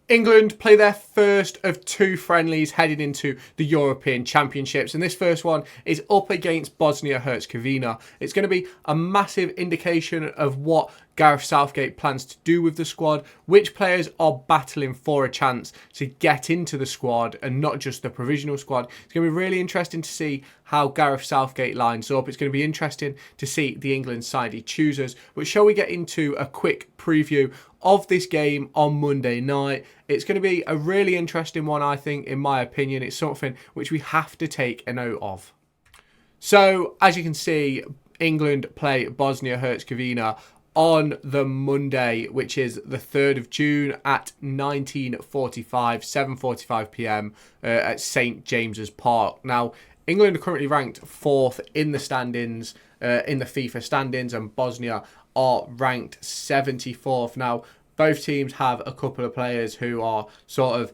England play their first of two friendlies heading into the European Championships, and this first one is up against Bosnia and Herzegovina. It's going to be a massive indication of what Gareth Southgate plans to do with the squad, which players are battling for a chance to get into the squad and not just the provisional squad. It's going to be really interesting to see how Gareth Southgate lines up. It's going to be interesting to see the England side he chooses. But shall we get into a quick preview of this game on Monday night? It's going to be a really interesting one, I think, in my opinion. It's something which we have to take a note of. So, as you can see, England play Bosnia and Herzegovina on the Monday, which is the 3rd of June at 7:45 p.m. At St James's Park. Now, England are currently ranked 4th in the standings, in the FIFA standings, and Bosnia are ranked 74th. Now, both teams have a couple of players who are sort of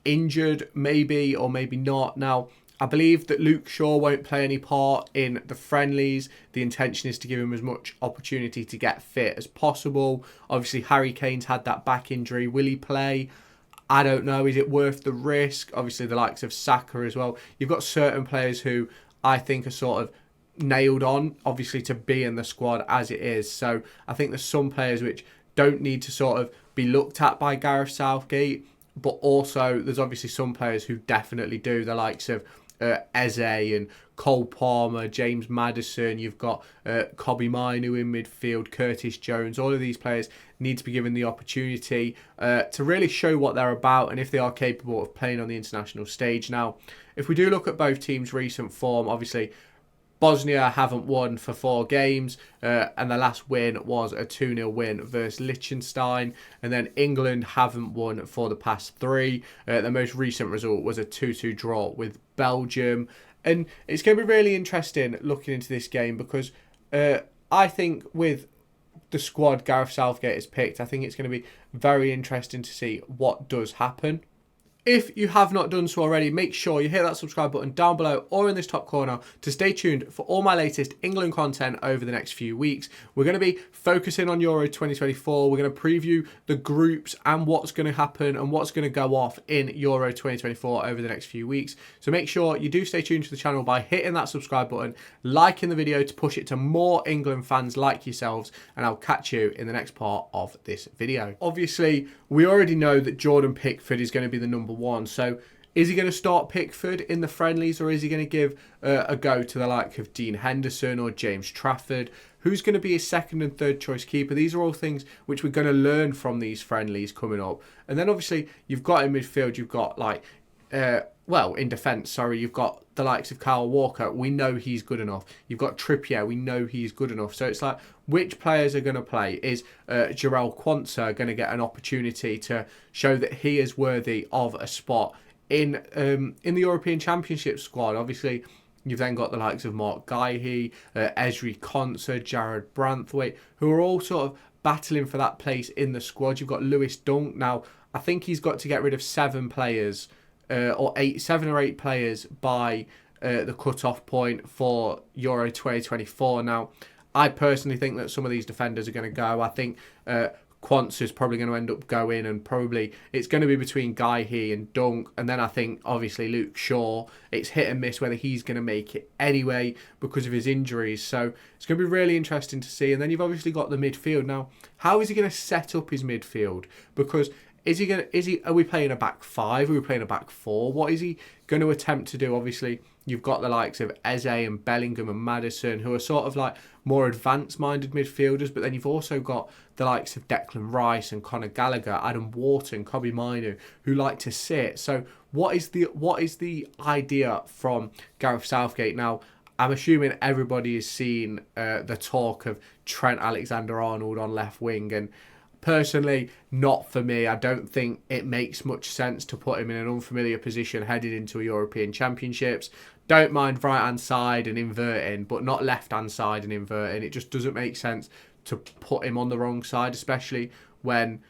injured, maybe, or maybe not. Now, I believe that Luke Shaw won't play any part in the friendlies. The intention is to give him as much opportunity to get fit as possible. Obviously, Harry Kane's had that back injury. Will he play? I don't know. Is it worth the risk? Obviously, the likes of Saka as well. You've got certain players who I think are sort of nailed on, obviously, to be in the squad as it is. So I think there's some players which don't need to sort of be looked at by Gareth Southgate. But also, there's obviously some players who definitely do. The likes of Eze and Cole Palmer, James Maddison, you've got Mainoo in midfield, Curtis Jones. All of these players need to be given the opportunity to really show what they're about and if they are capable of playing on the international stage. Now, if we do look at both teams' recent form, obviously Bosnia haven't won for 4 games, and the last win was a 2-0 win versus Liechtenstein. And then England haven't won for the past 3. The most recent result was a 2-2 draw with Belgium. And it's going to be really interesting looking into this game because I think with the squad Gareth Southgate has picked, I think it's going to be very interesting to see what does happen. If you have not done so already, make sure you hit that subscribe button down below or in this top corner to stay tuned for all my latest England content over the next few weeks. We're going to be focusing on Euro 2024. We're going to preview the groups and what's going to happen and what's going to go off in Euro 2024 over the next few weeks. So make sure you do stay tuned to the channel by hitting that subscribe button, liking the video to push it to more England fans like yourselves, and I'll catch you in the next part of this video. Obviously, we already know that Jordan Pickford is going to be the number 1. So is he going to start Pickford in the friendlies, or is he going to give a go to the like of Dean Henderson or James Trafford? Who's going to be his second and third choice keeper? These are all things which we're going to learn from these friendlies coming up. And then obviously you've got in midfield, you've got like, in defence, sorry, you've got the likes of Kyle Walker. We know he's good enough. You've got Trippier. We know he's good enough. So it's like, which players are going to play? Is Jarell Quansah going to get an opportunity to show that he is worthy of a spot in the European Championship squad? Obviously, you've then got the likes of Mark Guéhi, Ezri Konsa, Jared Branthwaite, who are all sort of battling for that place in the squad. You've got Lewis Dunk. Now, I think he's got to get rid of 7 players, 7 or 8 players by the cut-off point for Euro 2024. Now, I personally think that some of these defenders are going to go. I think Quansah is probably going to end up going, and probably it's going to be between Guéhi and Dunk. And then I think, obviously, Luke Shaw, it's hit and miss whether he's going to make it anyway because of his injuries. So it's going to be really interesting to see. And then you've obviously got the midfield. Now, how is he going to set up his midfield? Because are we playing a back 5? Are we playing a back 4? What is he going to attempt to do? Obviously, you've got the likes of Eze and Bellingham and Maddison, who are sort of like more advanced-minded midfielders, but then you've also got the likes of Declan Rice and Conor Gallagher, Adam Wharton, Kobbie Mainoo, who like to sit. So what is the idea from Gareth Southgate? Now, I'm assuming everybody has seen the talk of Trent Alexander-Arnold on left wing, and personally, not for me. I don't think it makes much sense to put him in an unfamiliar position headed into a European Championships. Don't mind right-hand side and inverting, but not left-hand side and inverting. It just doesn't make sense to put him on the wrong side, especially when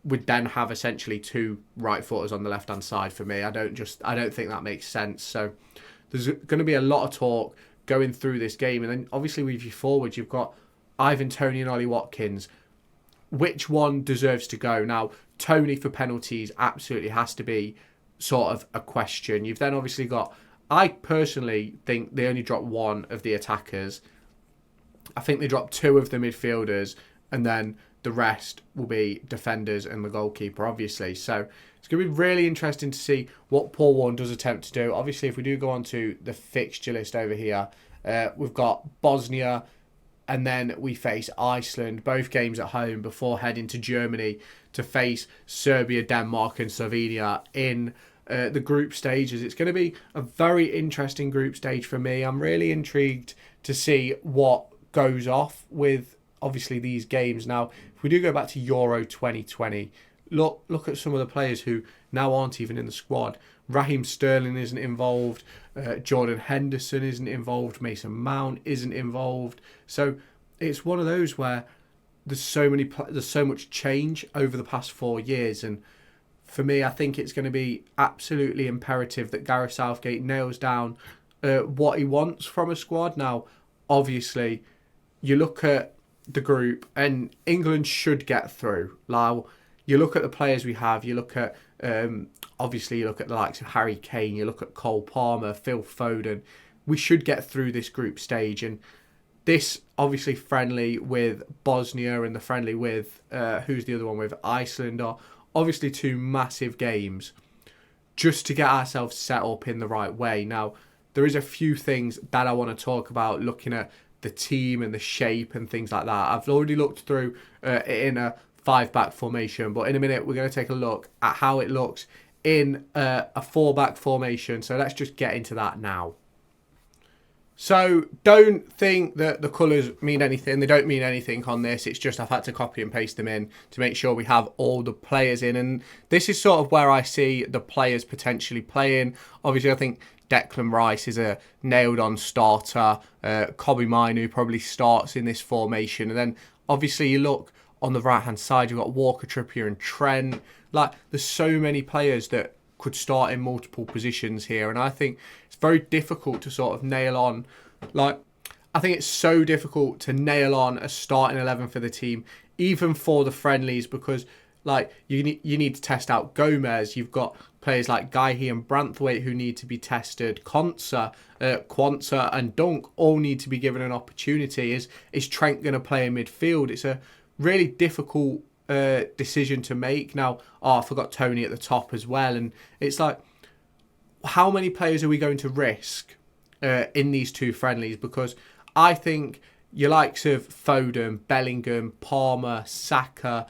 we'd then have essentially 2 right footers on the left-hand side for me. I don't think that makes sense. So there's going to be a lot of talk going through this game. And then obviously with your forwards, you've got Ivan Toney and Ollie Watkins. Which one deserves to go? Now, Tony for penalties absolutely has to be sort of a question. You've then obviously got, I personally think they only dropped one of the attackers. I think they dropped two of the midfielders, and then the rest will be defenders and the goalkeeper, obviously. So it's going to be really interesting to see what Paul Warne does attempt to do. Obviously, if we do go on to the fixture list over here, we've got Bosnia, and then we face Iceland, both games at home before heading to Germany to face Serbia, Denmark and Slovenia in the group stages. It's going to be a very interesting group stage for me. I'm really intrigued to see what goes off with obviously these games. Now, if we do go back to Euro 2020, look at some of the players who now aren't even in the squad. Raheem Sterling isn't involved. Jordan Henderson isn't involved. Mason Mount isn't involved. So it's one of those where there's so much change over the past 4 years, and for me, I think it's going to be absolutely imperative that Gareth Southgate nails down what he wants from a squad. Now, obviously, you look at the group, and England should get through. Now, you look at the players we have. You look at obviously you look at the likes of Harry Kane. You look at Cole Palmer, Phil Foden. We should get through this group stage, and this obviously friendly with Bosnia and the friendly with who's the other one with Iceland are obviously two massive games just to get ourselves set up in the right way. Now, there is a few things that I want to talk about looking at the team and the shape and things like that. I've already looked through in a 5-back formation, but in a minute we're going to take a look at how it looks in a 4-back formation. So let's just get into that now. So don't think that the colours mean anything. They don't mean anything on this. It's just I've had to copy and paste them in to make sure we have all the players in. And this is sort of where I see the players potentially playing. Obviously, I think Declan Rice is a nailed-on starter. Kobbie Mainoo probably starts in this formation. And then obviously you look on the right-hand side, you've got Walker, Trippier and Trent. Like, there's so many players that could start in multiple positions here, and I think it's very difficult to sort of nail on. I think it's so difficult to nail on a starting 11 for the team, even for the friendlies, because you need to test out Gomez. You've got players like Guéhi and Branthwaite who need to be tested. Quansah and Dunk all need to be given an opportunity. Is Trent going to play in midfield? It's a really difficult decision to make. Now, I forgot Tony at the top as well, and it's like, how many players are we going to risk in these two friendlies? Because I think your likes of Foden, Bellingham, Palmer, Saka,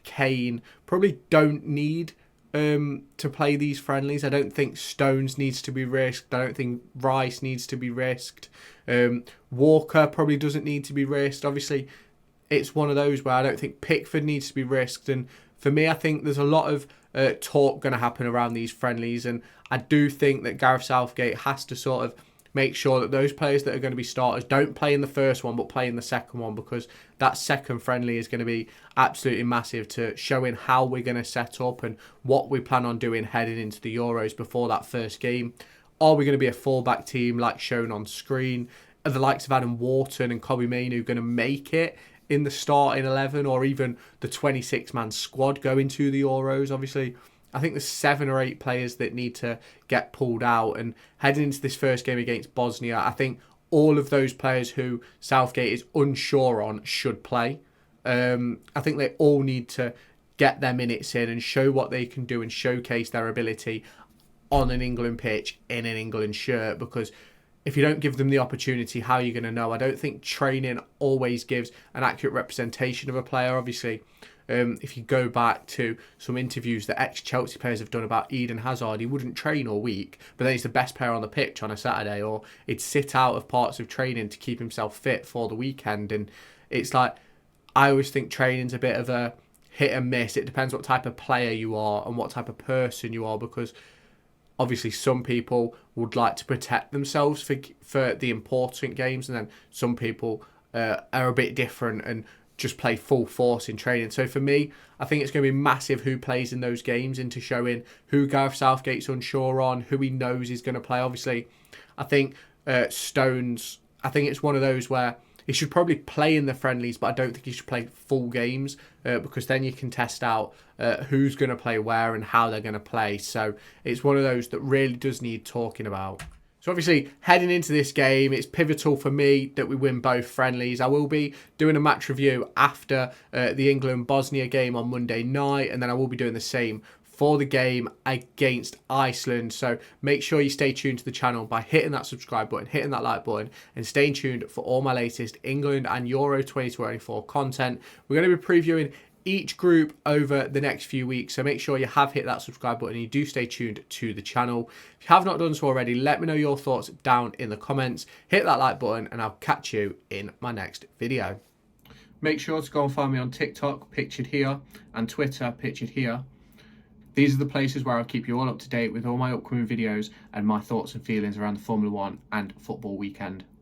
Kane probably don't need to play these friendlies. I don't think Stones needs to be risked. I don't think Rice needs to be risked. Walker probably doesn't need to be risked. Obviously, it's one of those where I don't think Pickford needs to be risked. And for me, I think there's a lot of talk going to happen around these friendlies. And I do think that Gareth Southgate has to sort of make sure that those players that are going to be starters don't play in the first one, but play in the second one, because that second friendly is going to be absolutely massive to showing how we're going to set up and what we plan on doing heading into the Euros before that first game. Are we going to be a full-back team like shown on screen? Are the likes of Adam Wharton and Kobbie Mainoo going to make it in the starting 11 or even the 26-man squad going to the Euros? Obviously, I think there's 7 or 8 players that need to get pulled out. And heading into this first game against Bosnia, I think all of those players who Southgate is unsure on should play. I think they all need to get their minutes in and show what they can do and showcase their ability on an England pitch in an England shirt, because if you don't give them the opportunity, how are you going to know? I don't think training always gives an accurate representation of a player. Obviously, if you go back to some interviews that ex-Chelsea players have done about Eden Hazard, he wouldn't train all week, but then he's the best player on the pitch on a Saturday, or he'd sit out of parts of training to keep himself fit for the weekend. And it's like, I always think training's a bit of a hit and miss. It depends what type of player you are and what type of person you are, because obviously some people would like to protect themselves for the important games, and then some people are a bit different and just play full force in training. So for me, I think it's going to be massive who plays in those games into showing who Gareth Southgate's unsure on, who he knows is going to play. Obviously, I think Stones, I think it's one of those where he should probably play in the friendlies, but I don't think he should play full games because then you can test out who's going to play where and how they're going to play. So it's one of those that really does need talking about. So obviously, heading into this game, it's pivotal for me that we win both friendlies. I will be doing a match review after the England-Bosnia game on Monday night, and then I will be doing the same for the game against Iceland. So make sure you stay tuned to the channel by hitting that subscribe button, hitting that like button, and staying tuned for all my latest England and Euro 2024 content. We're going to be previewing each group over the next few weeks, so make sure you have hit that subscribe button and you do stay tuned to the channel. If you have not done so already, let me know your thoughts down in the comments. Hit that like button and I'll catch you in my next video. Make sure to go and find me on TikTok, pictured here, and Twitter, pictured here. These are the places where I'll keep you all up to date with all my upcoming videos and my thoughts and feelings around the Formula 1 and football weekend.